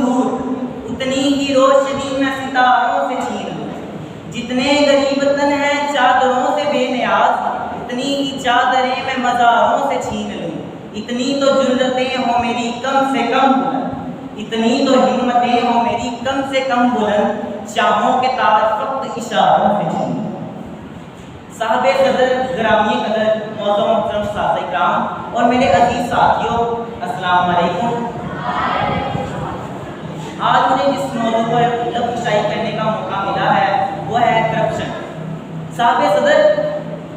دور اتنی ہی روشنی میں ستاروں سے چھین لوں، جتنے غریب تن ہیں چادروں سے بے نیاز اتنی ہی چادریں میں مزاروں سے چھین لوں، اتنی تو جرتیں ہوں میری کم سے کم بلند، اتنی تو ہمتیں ہوں میری کم سے کم بلند، شاہوں کے تاج فقط اشاروں سے چھین لوں۔ صاحب صدر، گرامی قدر، معزز محترم ساتھی کرام اور میرے عزیز ساتھیوں، السلام علیکم۔ آج مجھے جس موضوع پر لب کشائی کرنے کا موقع ملا ہے وہ ہے کرپشن۔ صاحب صدر،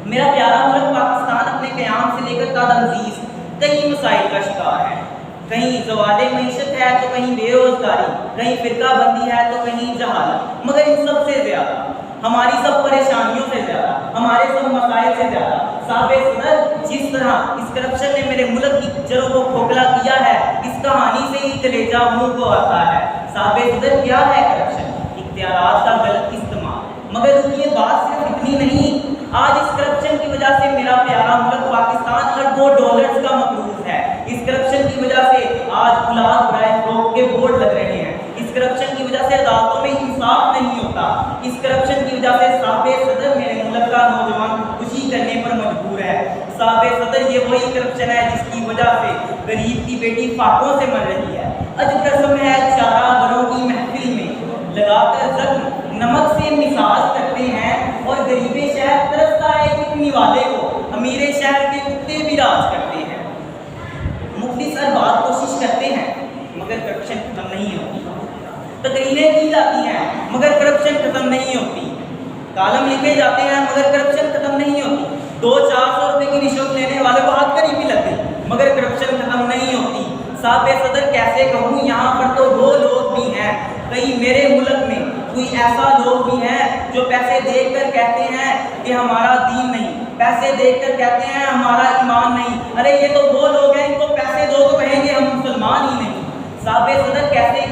میرا پیارا ملک پاکستان اپنے قیام سے لے کر تادمزیز کئی مسائل کا شکار ہے، کہیں زوال معیشت ہے تو کہیں بے روزگاری، کہیں فرقہ بندی ہے تو کہیں جہالت، مگر ان سب سے زیادہ، ہماری سب پریشانیوں سے زیادہ، ہمارے سب مسائل سے زیادہ صاحب صدر جس طرح اس کرپشن نے میرے ملک کی جڑوں کو کھوکھلا کیا ہے، اس کہانی سے ہی کلیجہ منہ کو آتا ہے۔ صاحب صدر، کیا ہے کرپشن؟ اختیارات کا غلط استعمال، مگر یہ بات صرف اتنی نہیں، آج اس کرپشن کی وجہ سے میرا پیارا ملک پاکستان اربوں ڈالرز کا مقروض ہے۔ اس کرپشن کی وجہ سے آج اولاد برائے فروغ کے بورڈ لگ رہے ہیں، اس کرپشن کی وجہ سے عدالتوں میں انصاف نہیں ہوتا، اس کرپشن کی وجہ سے صاحب صدر میرے ملک کا نوجوان خوشی کرنے پر مجبور ہے۔ صاحب صدر، یہ وہی کرپشن ہے جس کی وجہ سے غریب کی بیٹی فاقوں سے مر رہی ہے۔ عجب رسم ہے، چارہ بروں کی محفل میں لگا کر زخم نمک سے مساج کرتے ہیں اور غریب شہر ترستا ہے کتنی والے کو، امیر شہر کے کتے بھی راج کرتے ہیں۔ مختصر بات کوشش کرتے ہیں مگر کرپشن ختم نہیں ہوتی، تقریریں کی جاتی ہیں مگر کرپشن ختم نہیں ہوتی، کالم لکھے جاتے ہیں مگر کرپشن ختم نہیں ہوتی، 200-400 روپے کی رشوت لینے والے کو ہاتھ کری بھی لگتی مگر کرپشن ختم نہیں ہوتی۔ صاحب صدر، کیسے کہوں، یہاں پر تو وہ لوگ بھی ہیں، کئی میرے ملک میں کوئی ایسا لوگ بھی ہیں جو پیسے دیکھ کر کہتے ہیں کہ ہمارا دین نہیں، پیسے دیکھ کر کہتے ہیں ہمارا ایمان نہیں۔ ارے یہ تو وہ لوگ ہیں، ان کو پیسے دو تو کہیں گے ہم مسلمان ہی نہیں۔ صاحب صدر، کیسے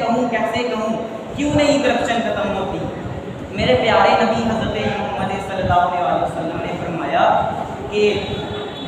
کہوں کیوں نہیں کرپشن ختم ہوتی؟ میرے پیارے نبی حضرت محمد صلی اللہ علیہ وسلم نے فرمایا کہ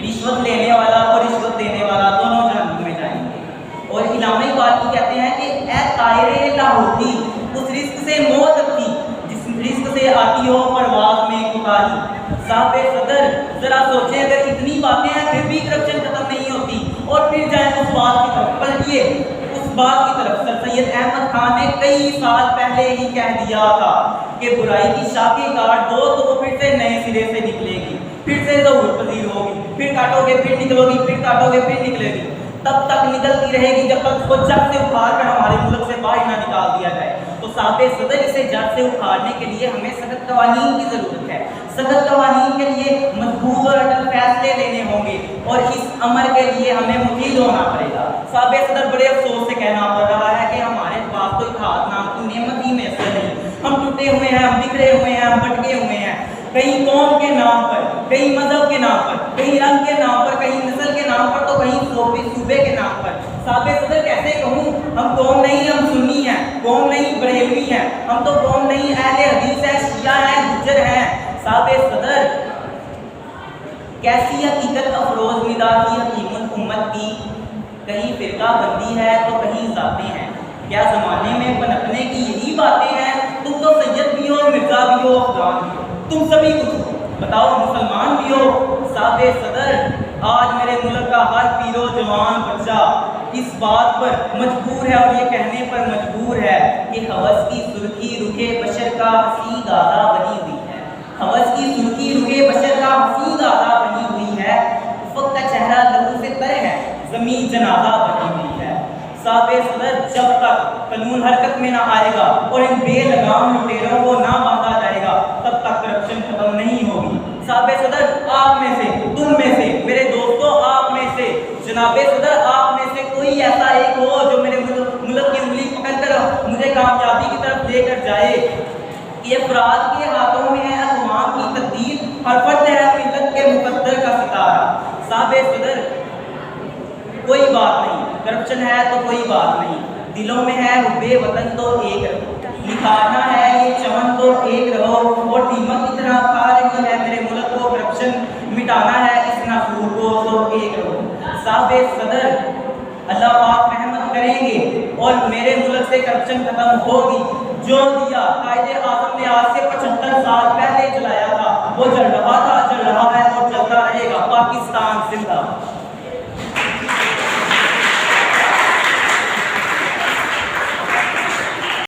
رشوت لینے والا اور رشوت دینے والا دونوں جہنم میں جائیں گے، اور علامہ اقبال کی کہتے ہیں کہ اے طائرے لاہوتی، اس رزق سے موت اتی جس رزق سے آتی ہو پرواز میں کوتاہی۔ صاحب صدر، ذرا سوچیں، اگر اتنی باتیں ہیں پھر بھی کرپشن ختم نہیں ہوتی، اور پھر جائیں اس بات کی طرف، پلٹیے اس بات کی طرف۔ سر سید احمد خان نے کئی سال پہلے ہی کہہ دیا تھا کہ برائی کی شاخیں کاٹ دو تو وہ پھر سے نئے سرے سے نکلے گی، پھر سے ظہور پذیر ہوگی، پھر کاٹو گے پھر نکلو گی، پھر کاٹو گے پھر نکلے گی، تب تک نکلتی رہے گی جب تک اس کو جڑ سے اکھاڑ کر ہمارے ملک سے باہر نہ نکال دیا جائے۔ تو صاحب صدر، اسے جڑ سے اکھاڑنے کے لیے ہمیں سخت قوانین کی ضرورت ہے، سخت قوانین کے لیے مضبوط اور اٹل فیصلے لینے ہوں گے، اور اس امر کے لیے ہمیں مفید ہونا پڑے گا۔ صاحب صدر، بڑے افسوس سے کہنا پڑ رہا ہے کہ ہمارے پاس تو اتحاد نام کی نعمت ہی میسر نہیں، ہم ٹوٹے ہوئے ہیں، ہم بکھرے ہوئے ہیں، ہم بٹکے ہوئے ہیں، کہیں قوم کے نام پر، کہیں مذہب کے نام پر، کہیں رنگ کے نام پر، کہیں نسل کے نام پر، تو کہیں صوبے کے نام پر۔ صاحب صدر، کیسے کہوں، ہم قوم نہیں، ہم سنی ہیں، قوم نہیں بریلوی ہیں، ہم تو قوم نہیں، اہل حدیث ہیں، شیعہ ہیں، گجر ہیں۔ صاحب صدر، کیسی حقیقت افروز مزاج کی حکیمت امت کی، کہیں فرقہ بندی ہے تو کہیں ذاتیں ہیں، کیا زمانے میں پنپنے کی یہی باتیں ہیں؟ تم تو سید بھی ہو، مرزا بھی ہو، افغان بھی ہو، تم سبھی کچھ ہو، بتاؤ مسلمان بھی ہو؟ صاحب صدر، آج میرے ملک کا ہر پیرو جوان بچہ اس بات پر مجبور ہے اور یہ کہنے پر مجبور ہے کہ ہوس کی سرخی رخے بشر کا حسین دادا بنی ہوئی ہے، ہوس کی سرخی رخے بشر کا حسین دادا بنی ہوئی ہے، افق کا چہرہ لہو سے تر ہے، زمین جنازہ بنی ہوئی ہے۔ صاحب صدر، جب تک قانون حرکت میں نہ آئے گا اور ان بے لگام لٹیروں کو نہ باندھا جائے گا تب تک کرپشن ختم نہیں ہوگی۔ صاحب صدر، آپ میں سے، تم میں سے، میرے دوستوں، آپ میں سے، جناب صدر، آپ میں سے کوئی ایسا ایک ہو جو میرے ملک کی انگلی پکڑ کر مجھے کامیابی کی طرف لے کر جائے۔ یہ افراد کے ہاتھوں میں ہے اقوام کی تقدیر، ہر فرد ہے ملت کے مقدر کا ستارہ۔ صاحب صدر، کوئی بات نہیں، کرپشن ہے تو کوئی بات نہیں، دلوں میں ہے حب وطن تو ایک رہو، نکھارنا ہے یہ چمن تو ایک رہو، اور دیمک کی طرح کھا رہی ہے میرے ملک کو کرپشن، مٹانا ہے اس نافور کو تو ایک رہو۔ صاحب صدر، اللہ پاک رحمت کریں گے اور میرے ملک سے کرپشن ختم ہوگی۔ جو دیا قائد اعظم نے آج سے